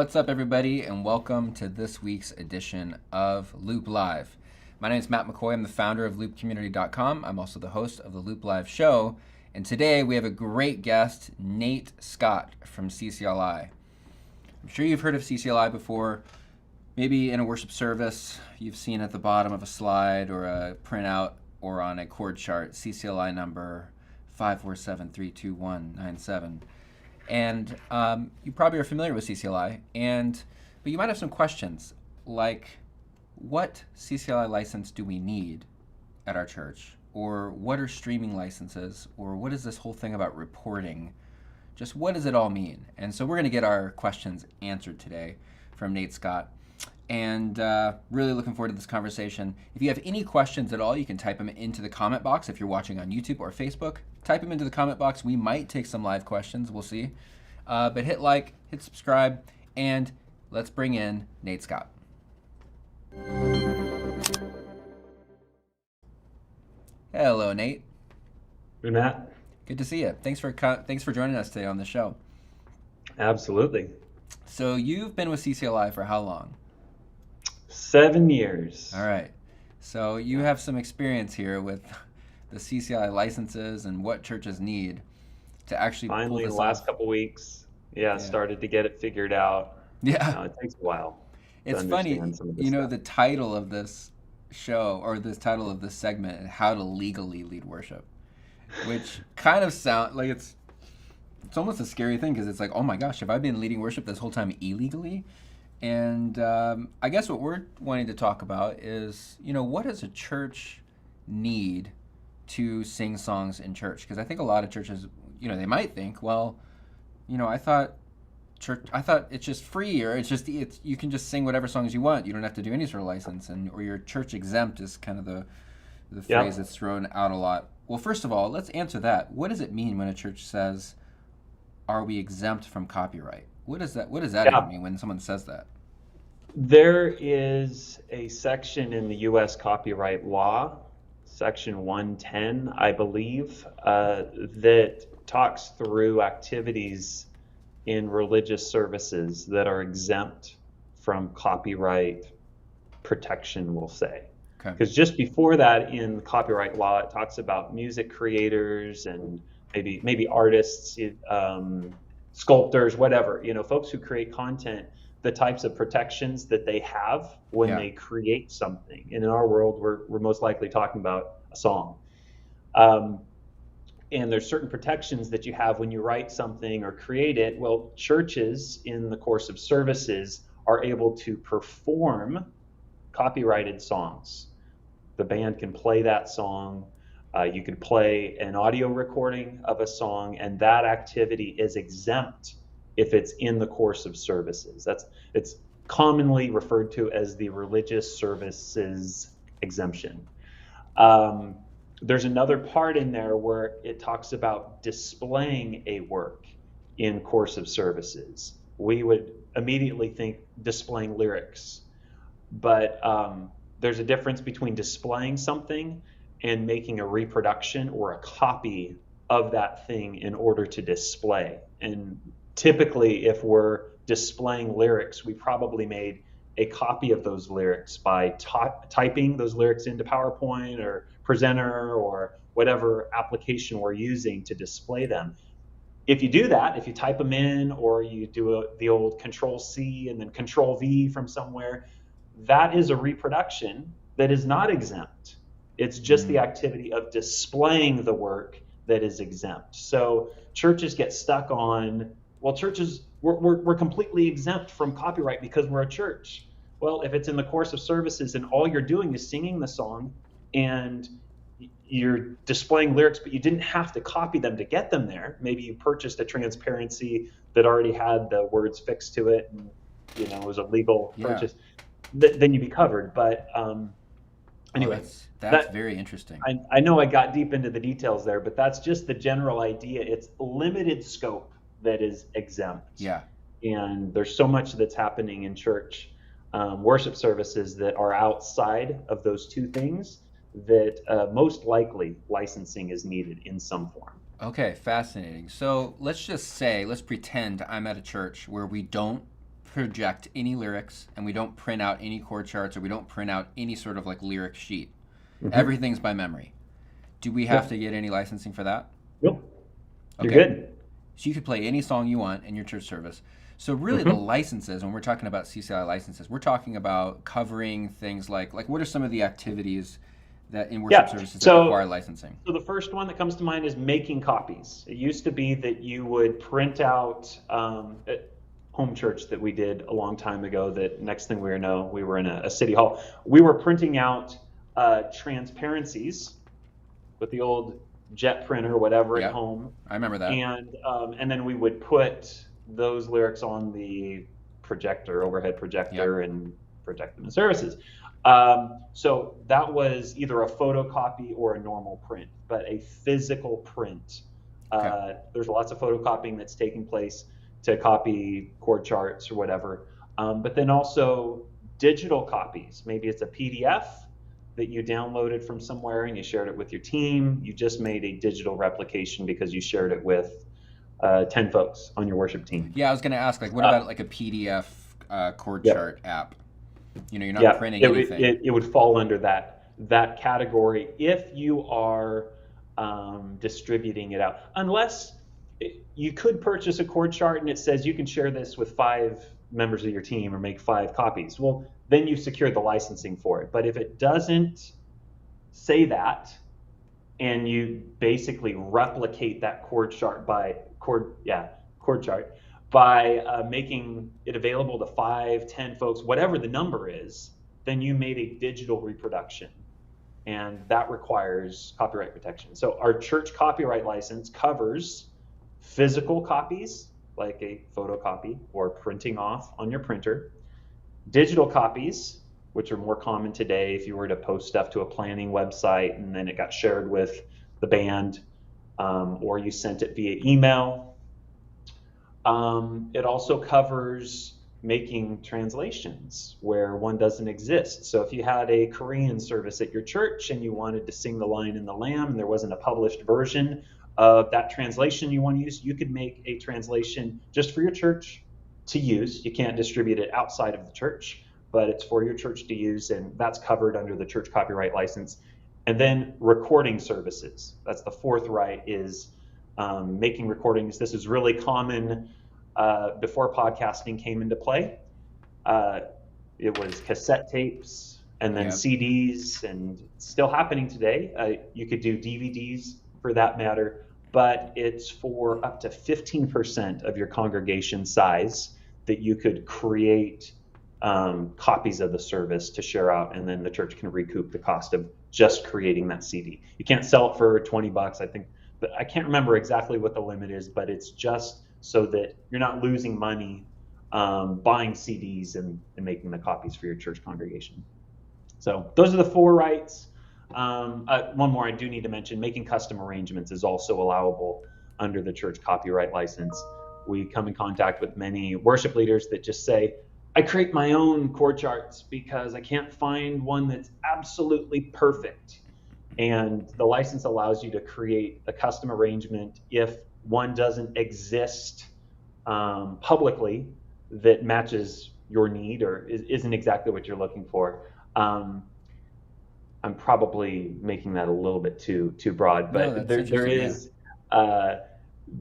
What's up, everybody, and welcome to this week's edition of Loop Live. My name is Matt McCoy. I'm the founder of loopcommunity.com. I'm also the host of the Loop Live show, and today we have a great guest, Nate Scott from CCLI. I'm sure you've heard of CCLI before. Maybe in a worship service, you've seen at the bottom of a slide or a printout or on a chord chart, CCLI number 547-32197. And you probably are familiar with CCLI, but you might have some questions like, what CCLI license do we need at our church? Or what are streaming licenses? Or what is this whole thing about reporting? Just what does it all mean? And so we're going to get our questions answered today from Nate Scott. And really looking forward to this conversation. If you have any questions at all, you can type them into the comment box. If you're watching on YouTube or Facebook, type them into the comment box. We might take some live questions. We'll see. But hit like, hit subscribe, and let's bring in Nate Scott. Hello, Nate. Hey, Matt. Good to see you. Thanks for joining us today on the show. Absolutely. So you've been with CCLI for how long? 7 years. All right. So you have some experience here with the CCLI licenses and what churches need to actually pull Finally, this the last off. couple weeks, started to get it figured out. Yeah. It takes a while to It's funny, understand some of this stuff. the title of this show or this title of this segment, How to Legally Lead Worship, which kind of sound like it's almost a scary thing because it's like, oh my gosh, have I been leading worship this whole time illegally? And I guess what we're wanting to talk about is, what does a church need to sing songs in church? Because I think a lot of churches, they might think, well, I thought it's just free, or you can just sing whatever songs you want. You don't have to do any sort of license, or you're church exempt is kind of the phrase that's thrown out a lot. Well, first of all, let's answer that. What does it mean when a church says, "Are we exempt from copyright?" What does that even mean when someone says that? There is a section in the U.S. copyright law, Section 110, I believe, that talks through activities in religious services that are exempt from copyright protection, we'll say. Okay. Because just before that, in the copyright law, it talks about music creators and maybe artists, sculptors, whatever, folks who create content, the types of protections that they have when they create something. And in our world, we're most likely talking about a song. And there's certain protections that you have when you write something or create it. Well, churches in the course of services are able to perform copyrighted songs. The band can play that song. You could play an audio recording of a song, and that activity is exempt if it's in the course of services. It's commonly referred to as the religious services exemption. There's another part in there where it talks about displaying a work in course of services. We would immediately think displaying lyrics, but there's a difference between displaying something and making a reproduction or a copy of that thing in order to display. And typically, if we're displaying lyrics, we probably made a copy of those lyrics by typing those lyrics into PowerPoint or Presenter or whatever application we're using to display them. If you do that, if you type them in, or you do the old Control-C and then Control-V from somewhere, that is a reproduction that is not exempt. It's just the activity of displaying the work that is exempt. So churches get stuck on, well, churches, we're completely exempt from copyright because we're a church. Well, if it's in the course of services and all you're doing is singing the song and you're displaying lyrics, but you didn't have to copy them to get them there. Maybe you purchased a transparency that already had the words fixed to it and it was a legal purchase, then you'd be covered. But anyway, that's very interesting. I know I got deep into the details there, but that's just the general idea. It's limited scope that is exempt. Yeah. And there's so much that's happening in church worship services that are outside of those two things that most likely licensing is needed in some form. Okay, fascinating. So let's pretend I'm at a church where we don't project any lyrics, and we don't print out any chord charts, or we don't print out any sort of like lyric sheet. Mm-hmm. Everything's by memory. Do we have to get any licensing for that? Nope. You're Okay. good. So you could play any song you want in your church service. So really the licenses, when we're talking about CCLI licenses, we're talking about covering things like what are some of the activities that in worship services that require licensing? So the first one that comes to mind is making copies. It used to be that you would print out at home church that we did a long time ago, that next thing we know, we were in a city hall. We were printing out transparencies with the old jet printer, whatever, at home. I remember that. And then we would put those lyrics on the projector, overhead projector, and project them in services. So that was either a photocopy or a normal print, but a physical print. There's lots of photocopying that's taking place to copy chord charts or whatever. But then also digital copies. Maybe it's a PDF that you downloaded from somewhere and you shared it with your team. You just made a digital replication because you shared it with 10 folks on your worship team. Yeah, I was going to ask, like, what about like a PDF chord chart app? You know, you're not printing anything. It would fall under that category if you are distributing it out. Unless you could purchase a chord chart and it says you can share this with 5 members of your team or make 5 copies. Well, then you've secured the licensing for it. But if it doesn't say that, and you basically replicate that chord chart by making it available to 5, 10 folks, whatever the number is, then you made a digital reproduction, and that requires copyright protection. So our church copyright license covers physical copies, like a photocopy or printing off on your printer, digital copies, which are more common today if you were to post stuff to a planning website and then it got shared with the band, or you sent it via email. It also covers making translations where one doesn't exist. So if you had a Korean service at your church and you wanted to sing The Lion and the Lamb and there wasn't a published version of that translation you want to use, you could make a translation just for your church to use. You can't distribute it outside of the church, but it's for your church to use, and that's covered under the church copyright license. And then recording services. That's the fourth right, is making recordings. This is really common before podcasting came into play. It was cassette tapes and then CDs, and it's still happening today. You could do DVDs for that matter, but it's for up to 15% of your congregation size that you could create copies of the service to share out, and then the church can recoup the cost of just creating that CD. You can't sell it for $20, I think, but I can't remember exactly what the limit is, but it's just so that you're not losing money buying CDs and making the copies for your church congregation. So those are the 4 rights. One more I do need to mention: making custom arrangements is also allowable under the church copyright license. We come in contact with many worship leaders that just say, I create my own chord charts because I can't find one that's absolutely perfect. And the license allows you to create a custom arrangement if one doesn't exist publicly that matches your need or isn't exactly what you're looking for. I'm probably making that a little bit too broad, but there is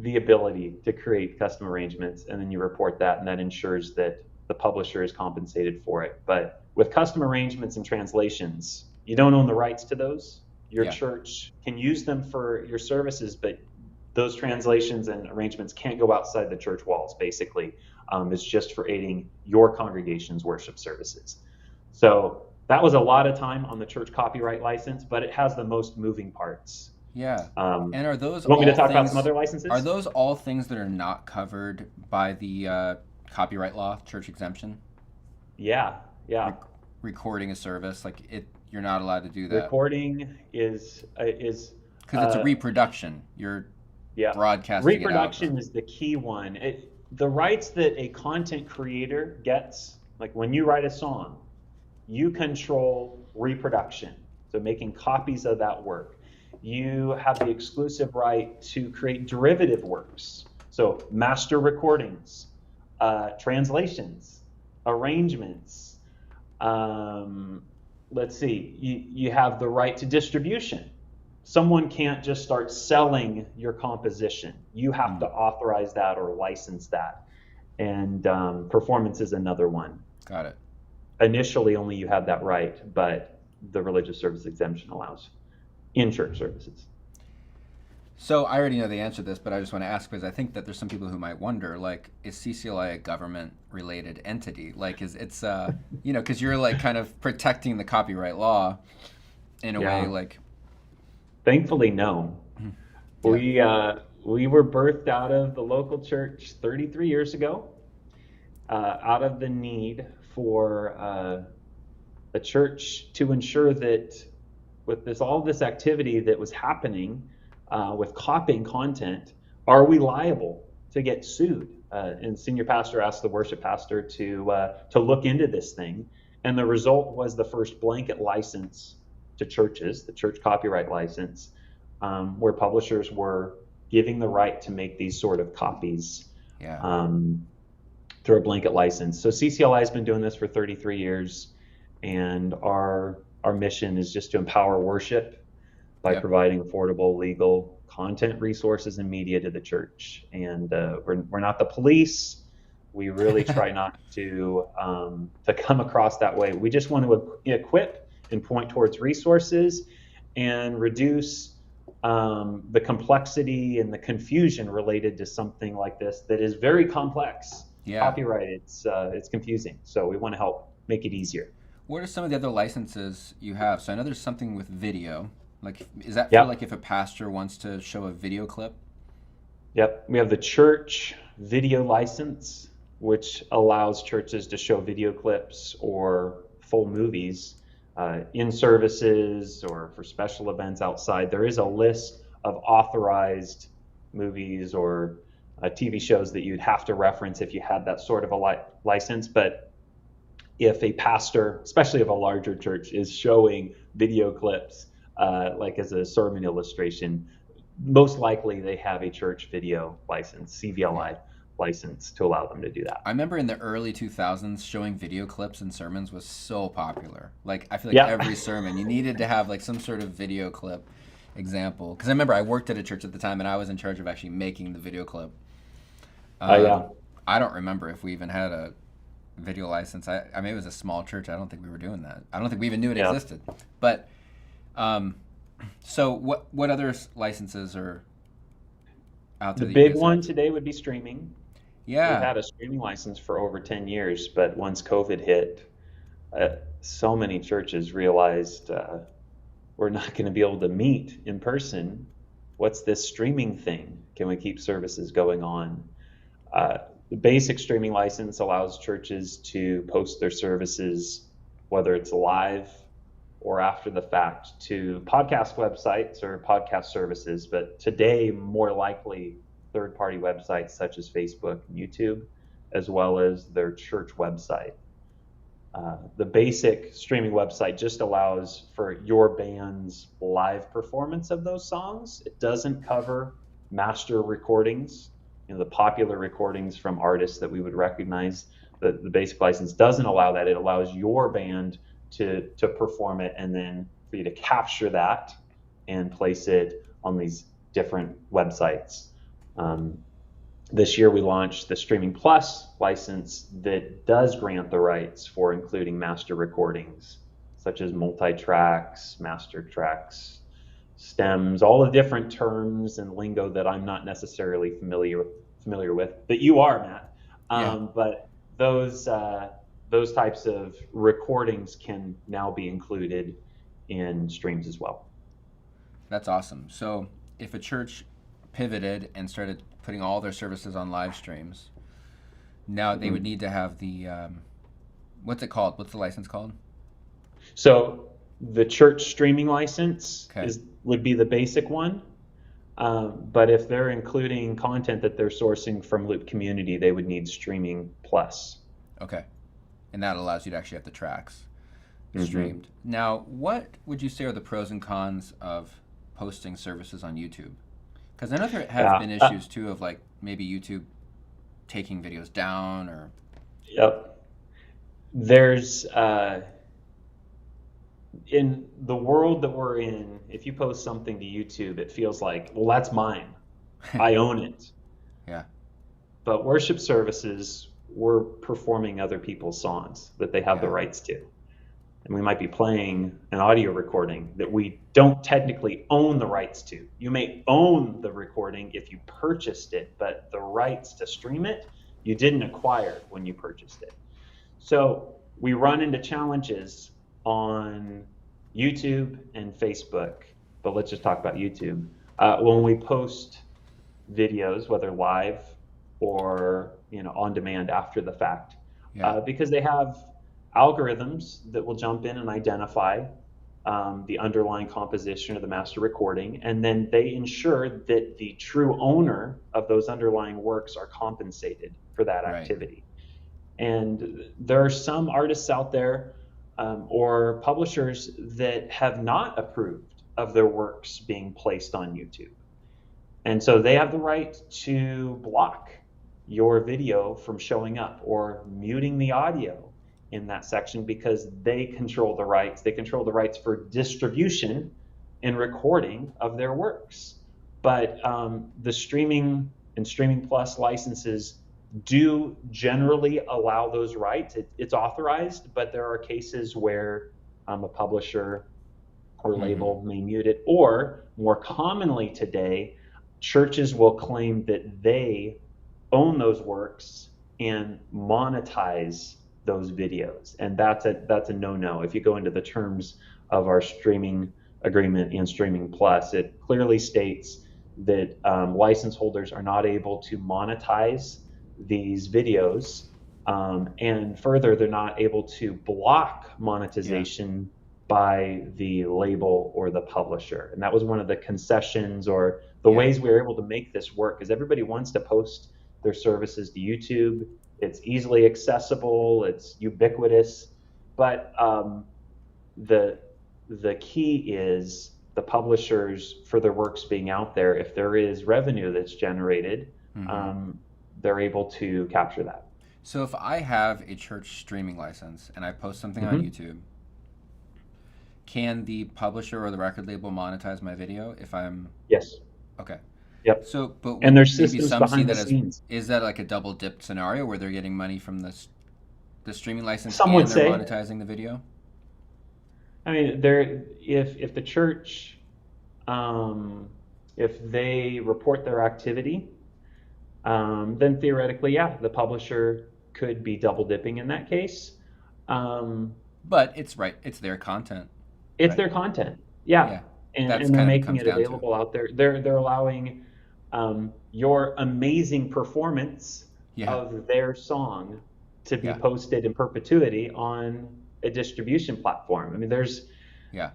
the ability to create custom arrangements, and then you report that, and that ensures that the publisher is compensated for it. But with custom arrangements and translations, you don't own the rights to those. Your church can use them for your services, but those translations and arrangements can't go outside the church walls, basically. It's just for aiding your congregation's worship services. So that was a lot of time on the church copyright license, but it has the most moving parts. Yeah. And are those you want me to talk about some other licenses? Are those all things that are not covered by the copyright law, church exemption? Yeah. Recording a service, you're not allowed to do that. Recording is because it's a reproduction. You're broadcasting reproduction it out. Is the key one. The rights that a content creator gets, like when you write a song, you control reproduction, so making copies of that work. You have the exclusive right to create derivative works, so master recordings, translations, arrangements. Um, let's see, you have the right to distribution. Someone can't just start selling your composition. You have to Mm, authorize that or license that. And performance is another one. got it. Initially, only you have that right, but the religious service exemption allows in church services. So I already know the answer to this, but I just want to ask because I think that there's some people who might wonder, like, is CCLI a government-related entity? Like, is it's because you're like kind of protecting the copyright law in a way, Yeah. like, Thankfully, no. yeah, We were birthed out of the local church 33 years ago, out of the need for a church to ensure that with this all this activity that was happening with copying content, are we liable to get sued? And senior pastor asked the worship pastor to look into this thing, and the result was the first blanket license to churches, the church copyright license, where publishers were giving the right to make these sort of copies yeah, um, through a blanket license. So CCLI has been doing this for 33 years, and our mission is just to empower worship by yeah. providing affordable, legal content, resources, and media to the church. And we're not the police. We really try not to come across that way. We just want to equip and point towards resources and reduce the complexity and the confusion related to something like this that is very complex. Yeah. Copyright, it's confusing. So we want to help make it easier. What are some of the other licenses you have? So I know there's something with video. Like, is that for like Yep. if a pastor wants to show a video clip? Yep. We have the church video license, which allows churches to show video clips or full movies in services or for special events outside. There is a list of authorized movies or TV shows that you'd have to reference if you had that sort of a license. But if a pastor, especially of a larger church, is showing video clips, like as a sermon illustration, most likely they have a church video license, Yeah. CVLI license, to allow them to do that. I remember in the early 2000s showing video clips in sermons was so popular. Like I feel like Yeah. every sermon you needed to have like some sort of video clip example. Because I remember I worked at a church at the time and I was in charge of actually making the video clip. Yeah. Um, I don't remember if we even had a video license. I mean, it was a small church. I don't think we were doing that. I don't think we even knew it Yeah. existed. But um, so what other licenses are out The there that you big guys have? one today would be streaming. We've Yeah, had a streaming license for over 10 years, but once COVID hit, so many churches realized we're not going to be able to meet in person. What's this streaming thing? Can we keep services going on? The basic streaming license allows churches to post their services, whether it's live or after the fact, to podcast websites or podcast services. But today, more likely, third party websites such as Facebook and YouTube, as well as their church website. The basic streaming website just allows for your band's live performance of those songs. It doesn't cover master recordings, the popular recordings from artists that we would recognize. The basic license doesn't allow that. It allows your band to perform it and then for you to capture that and place it on these different websites. Um, this year we launched the Streaming Plus license that does grant the rights for including master recordings, such as multi-tracks, master tracks, stems, all the different terms and lingo that I'm not necessarily familiar with, that you are, Matt. yeah, But those types of recordings can now be included in streams as well. that's awesome. So if a church pivoted and started putting all their services on live streams, now they would Mhm. need to have the what's it called? What's the license called? So the church streaming license Okay, is would be the basic one. But if they're including content that they're sourcing from Loop Community, they would need Streaming Plus. okay, and that allows you to actually have the tracks Hmm. streamed. Now, what would you say are the pros and cons of posting services on YouTube? Because I know there have Yeah. been issues too of like maybe YouTube taking videos down or Yep. There's in the world that we're in, if you post something to YouTube, it feels like, well, that's mine. I own it. Yeah. But worship services, we're performing other people's songs that they have the Yeah. rights to. And we might be playing an audio recording that we don't technically own the rights to. You may own the recording if you purchased it, but the rights to stream it, you didn't acquire when you purchased it. So we run into challenges on YouTube and Facebook, but let's just talk about YouTube. When we post videos, whether live or on demand after the fact, Yeah. because they have algorithms that will jump in and identify the underlying composition of the master recording, and then they ensure that the true owner of those underlying works are compensated for that Right. activity. And there are some artists out there or publishers that have not approved of their works being placed on YouTube. And so they have the right to block your video from showing up or muting the audio in that section because they control the rights. They control the rights for distribution and recording of their works. But the streaming and streaming plus licenses do generally allow those rights. It's authorized, but there are cases where a publisher or Mm-hmm. label may mute it. Or more commonly today, churches will claim that they own those works and monetize those videos, and that's a no-no. If you go into the terms of our streaming agreement and streaming plus, it clearly states that license holders are not able to monetize these videos, and further, they're not able to block Yeah. monetization by the label or the publisher. And that was one of the concessions or the Yeah. ways we were able to make this work, because everybody wants to post their services to YouTube. It's easily accessible, it's ubiquitous, but the the key is the publishers, for their works being out there, if there is revenue that's generated, Mm-hmm. um, they're able to capture that. So if I have a church streaming license and I post something on Mm-hmm. YouTube, can the publisher or the record label monetize my video if I'm Yes. okay? Yep. So, but And would there's maybe systems some see behind the that as, scenes. is that like a double dip scenario where they're getting money from the streaming license Some would and they're say, monetizing the video? I mean, there if the church, um, if they report their activity, then theoretically, yeah, the publisher could be double dipping in that case. Um, But it's right, it's their content, it's right? their content, yeah, Yeah. and That's they're kind of it making comes it down to. available out there. They're allowing your amazing performance Yeah. of their song to be Yeah. posted in perpetuity on a distribution platform. I mean, there's Yeah.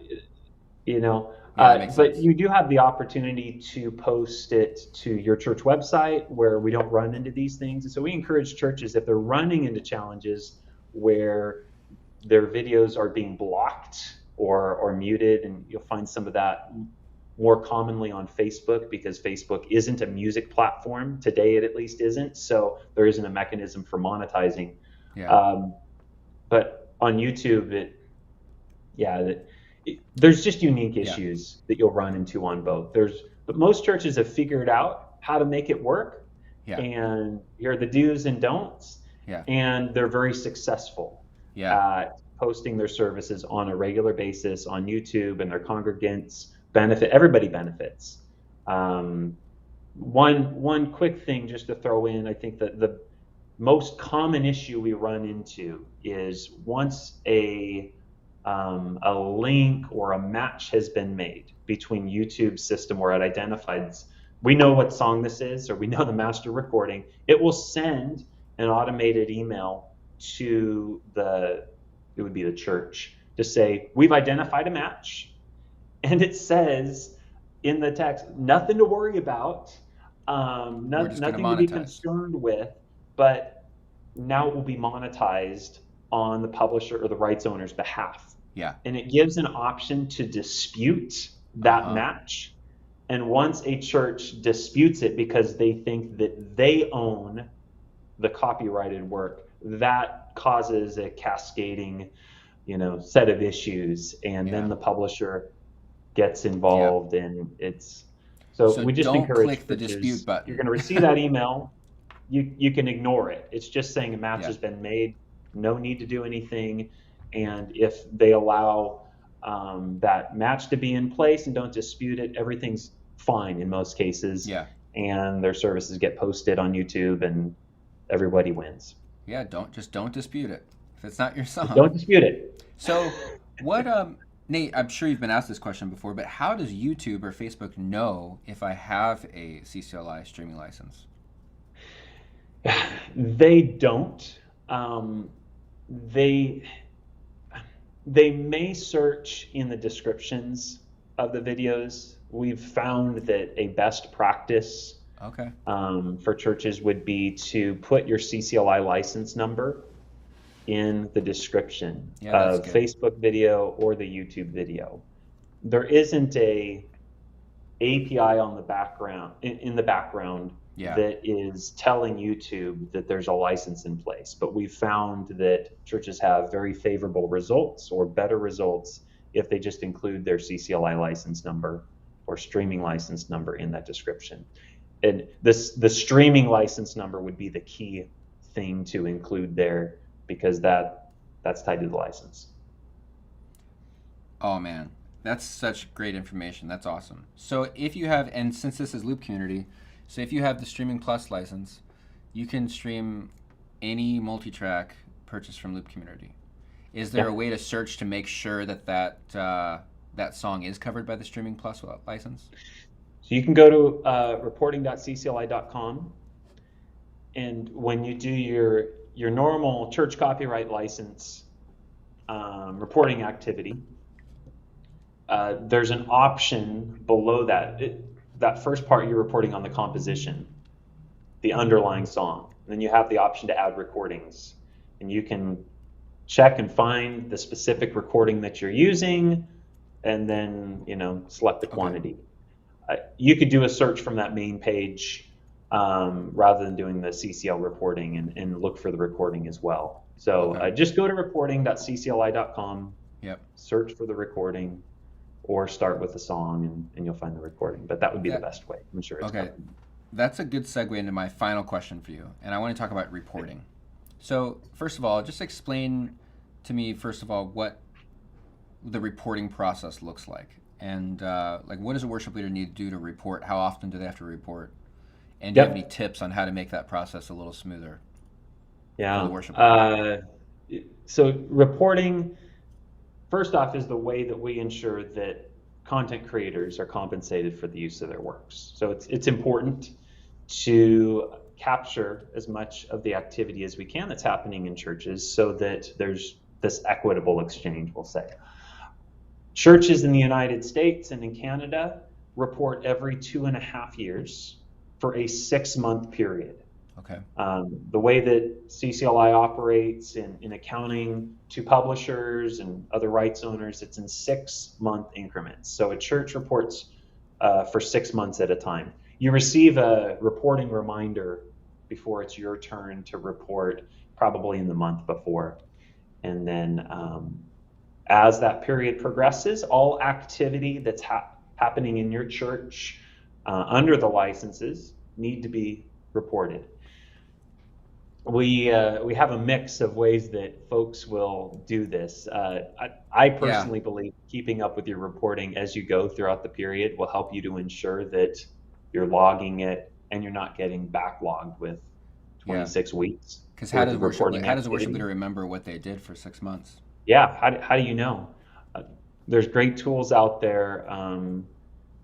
you know Yeah, that makes but sense. you do have the opportunity to post it to your church website where we don't run into these things. And so we encourage churches, if they're running into challenges where their videos are being blocked or muted, and you'll find some of that more commonly on Facebook, because Facebook isn't a music platform today, it at least isn't, so there isn't a mechanism for monetizing. Yeah. um, but on YouTube, yeah, there's just unique Yeah. issues that you'll run into on both. But most churches have figured out how to make it work, Yeah. and here are the do's and don'ts, Yeah. and they're very successful Yeah. at posting their services on a regular basis on YouTube, and their congregants benefit. Everybody benefits. Um, one quick thing just to throw in, I think that the most common issue we run into is once a link or a match has been made between YouTube's system where it identifies, we know what song this is, or we know the master recording, it will send an automated email to it would be the church, to say, we've identified a match. And it says in the text, nothing to worry about, We're just going to nothing to be monetize. concerned with, but now it will be monetized on the publisher or the rights owner's behalf. Yeah. And it gives an option to dispute that Uh-huh. match. And once a church disputes it because they think that they own the copyrighted work, that causes a cascading, set of issues, and Yeah. then the publisher gets Yeah. involved, and so So we just don't encourage click the dispute churches, you're going button. to receive that email, you can ignore it. It's just saying a match Yeah. has been made, no need to do anything. And if they allow that match to be in place and don't dispute it, everything's fine in most cases. Yeah. And their services get posted on YouTube, and everybody wins. Yeah. Don't dispute it if it's not your song. Don't dispute it. So what Nate, I'm sure you've been asked this question before, but how does YouTube or Facebook know if I have a CCLI streaming license? They don't. Um, they they may search in the descriptions of the videos. We've found that a best practice Okay. for churches would be to put your CCLI license number in the description Yeah, that's of good. Facebook video or the YouTube video. There isn't a API on the background in the background Yeah. that is telling YouTube that there's a license in place. But we've found that churches have very favorable results or better results if they just include their CCLI license number or streaming license number in that description. And the streaming license number would be the key thing to include there, because that's tied to the license. Oh man, that's such great information. That's awesome. So if you have, and since this is Loop Community, so if you have the Streaming Plus license, you can stream any multi-track purchased from Loop Community. Is there Yeah. a way to search to make sure that song is covered by the Streaming Plus license? So you can go to reporting.ccli.com, and when you do your normal church copyright license reporting activity, there's an option below that. That first part, you're reporting on the composition, the underlying song. And then you have the option to add recordings, and you can check and find the specific recording that you're using, and then select the Okay. quantity. You could do a search from that main page rather than doing the CCL reporting, and look for the recording as well. So Okay. just go to reporting.ccli.com, Yep. search for the recording, or start with the song, and you'll find the recording. But that would be the That, best way. I'm sure it's okay. covered. That's a good segue into my final question for you, and I want to talk about reporting. So first of all, just explain to me first of all what the reporting process looks like, and like what does a worship leader need to do to report? How often do they have to report? And do you have any Yep. tips on how to make that process a little smoother for the Yeah. worship leader? So reporting, first off, is the way that we ensure that content creators are compensated for the use of their works. So it's important to capture as much of the activity as we can that's happening in churches, so that there's this equitable exchange, we'll say. Churches in the United States and in Canada report every 2.5 years for a 6-month period. Okay. The way that CCLI operates in accounting to publishers and other rights owners, it's in 6-month increments. So a church reports for 6 months at a time. You receive a reporting reminder before it's your turn to report, probably in the month before. And then as that period progresses, all activity that's happening in your church under the licenses need to be reported. We have a mix of ways that folks will do this. I Yeah. personally believe keeping up with your reporting as you go throughout the period will help you to ensure that you're logging it and you're not getting backlogged with Yeah. 26 weeks Because worth of reporting how does a worship activity. leader remember what they did for 6 months? Yeah, how do you know? There's great tools out there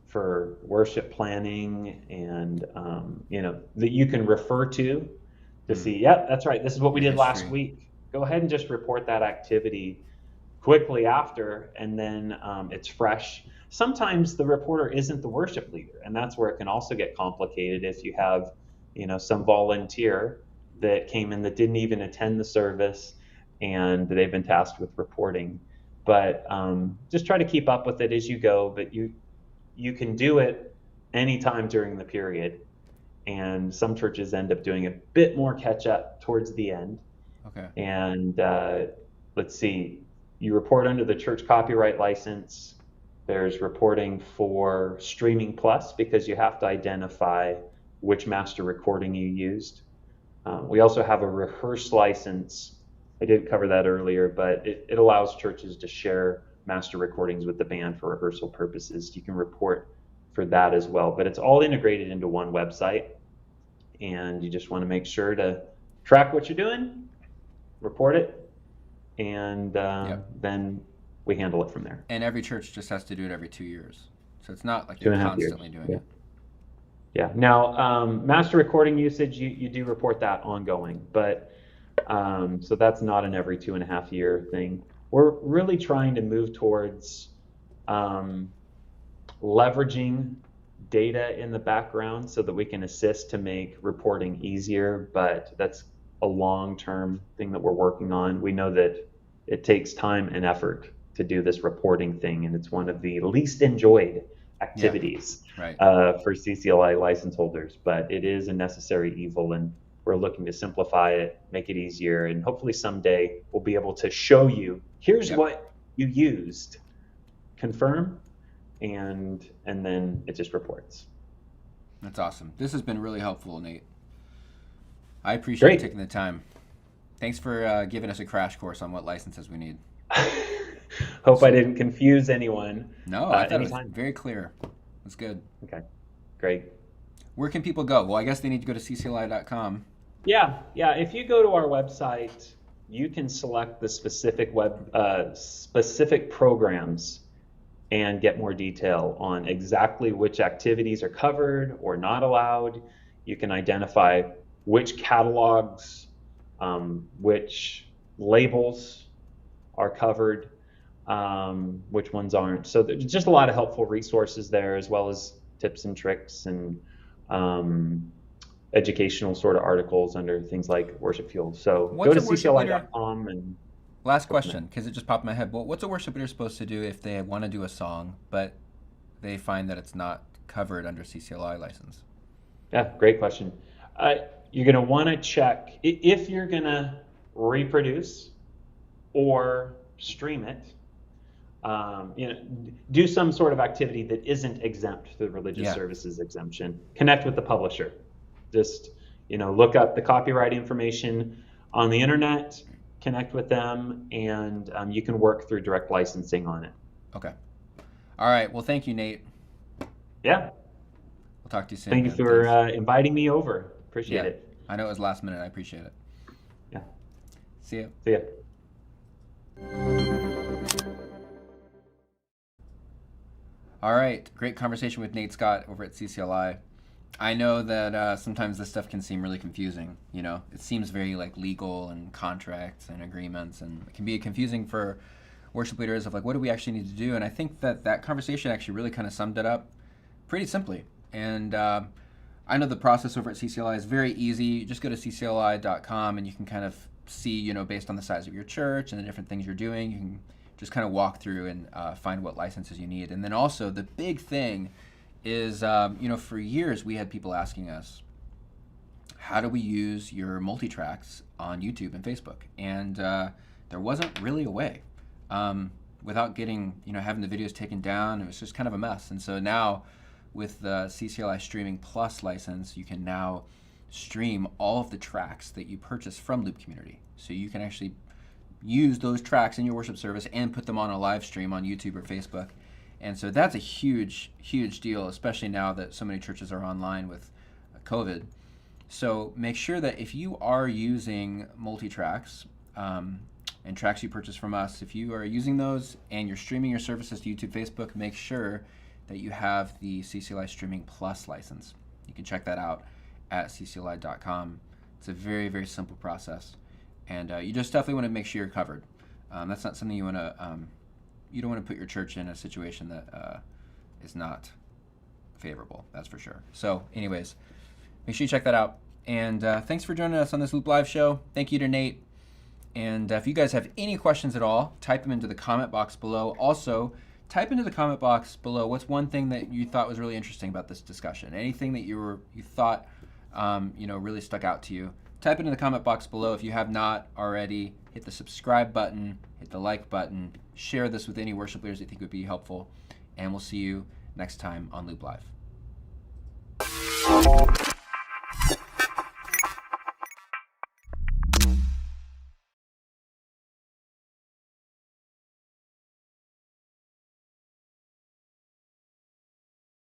for worship planning, and that you can refer to Hmm. see, yep, that's right, this is what we Your did last history. week. Go ahead and just report that activity quickly after, and then it's fresh. Sometimes the reporter isn't the worship leader, and that's where it can also get complicated if you have some volunteer that came in that didn't even attend the service, and they've been tasked with reporting. But just try to keep up with it as you go. But you can do it anytime during the period, and some churches end up doing a bit more catch up towards the end. Okay. And let's see, you report under the church copyright license. There's reporting for Streaming Plus because you have to identify which master recording you used. We also have a rehearse license. I did cover that earlier, but it allows churches to share master recordings with the band for rehearsal purposes. You can report for that as well, but it's all integrated into one website. And you just want to make sure to track what you're doing, report it, and Yep. then we handle it from there. And every church just has to do it every 2 years. So it's not like Two you're and a half years. constantly doing Yeah. it. Yeah. Now, master recording usage, you do report that ongoing, but so that's not an every 2.5 year thing. We're really trying to move towards um, leveraging data in the background so that we can assist to make reporting easier, but that's a long-term thing that we're working on. We know that it takes time and effort to do this reporting thing, and it's one of the least enjoyed Yeah. activities Right. for CCLI license holders, but it is a necessary evil, and we're looking to simplify it, make it easier, and hopefully someday we'll be able to show you, here's Yep. what you used, confirm, and then it just reports. That's awesome. This has been really helpful, Nate. I appreciate you Great. taking the time. Thanks for giving us a crash course on what licenses we need. Hope I didn't confuse anyone. No, I thought it was Anytime. very clear. That's good. Okay, great. Where can people go? Well, I guess they need to go to ccli.com. Yeah. If you go to our website, you can select the specific programs and get more detail on exactly which activities are covered or not allowed. You can identify which catalogs, which labels are covered, which ones aren't. So there's just a lot of helpful resources there, as well as tips and tricks and educational sort of articles under things like Worship Fuel. So go What's to a worship leader? ccli.com and Last go from there. question, because it just popped in my head. Well, what's a worship leader supposed to do if they want to do a song, but they find that it's not covered under CCLI license? Yeah, great question. You're going to want to check if you're going to reproduce or stream it. Do some sort of activity that isn't exempt to the religious Yeah. services exemption. Connect with the publisher. Just look up the copyright information on the internet, connect with them, and you can work through direct licensing on it. Okay. All right. Well, thank you, Nate. Yeah. We'll talk to you soon. Thank you man. for Thanks. inviting me over. Appreciate Yeah. it. I know it was last minute. I appreciate it. Yeah. See ya. See ya. All right. Great conversation with Nate Scott over at CCLI. I know that sometimes this stuff can seem really confusing. It seems very like legal and contracts and agreements, and it can be confusing for worship leaders of like, what do we actually need to do? And I think that conversation actually really kind of summed it up pretty simply. And I know the process over at CCLI is very easy. You just go to ccli.com and you can kind of see, based on the size of your church and the different things you're doing, you can just kind of walk through and find what licenses you need. And then also the big thing is, for years we had people asking us, how do we use your multi-tracks on YouTube and Facebook? And there wasn't really a way without getting, having the videos taken down. It was just kind of a mess. And so now with the CCLI Streaming Plus license, you can now stream all of the tracks that you purchase from Loop Community. So you can actually use those tracks in your worship service and put them on a live stream on YouTube or Facebook. And so that's a huge, huge deal, especially now that so many churches are online with COVID. So make sure that if you are using multi-tracks and tracks you purchase from us, if you are using those and you're streaming your services to YouTube, Facebook, make sure that you have the CCLI Streaming Plus license. You can check that out at ccli.com. It's a very, very simple process. And you just definitely want to make sure you're covered. That's not something you want to, you don't want to put your church in a situation that is not favorable, that's for sure. So anyways, make sure you check that out. And thanks for joining us on this Loop Live show. Thank you to Nate. And if you guys have any questions at all, type them into the comment box below. Also, type into the comment box below what's one thing that you thought was really interesting about this discussion. Anything that you thought really stuck out to you. type it in the comment box below. If you have not already, hit the subscribe button, hit the like button, share this with any worship leaders that you think would be helpful, and we'll see you next time on Loop Live.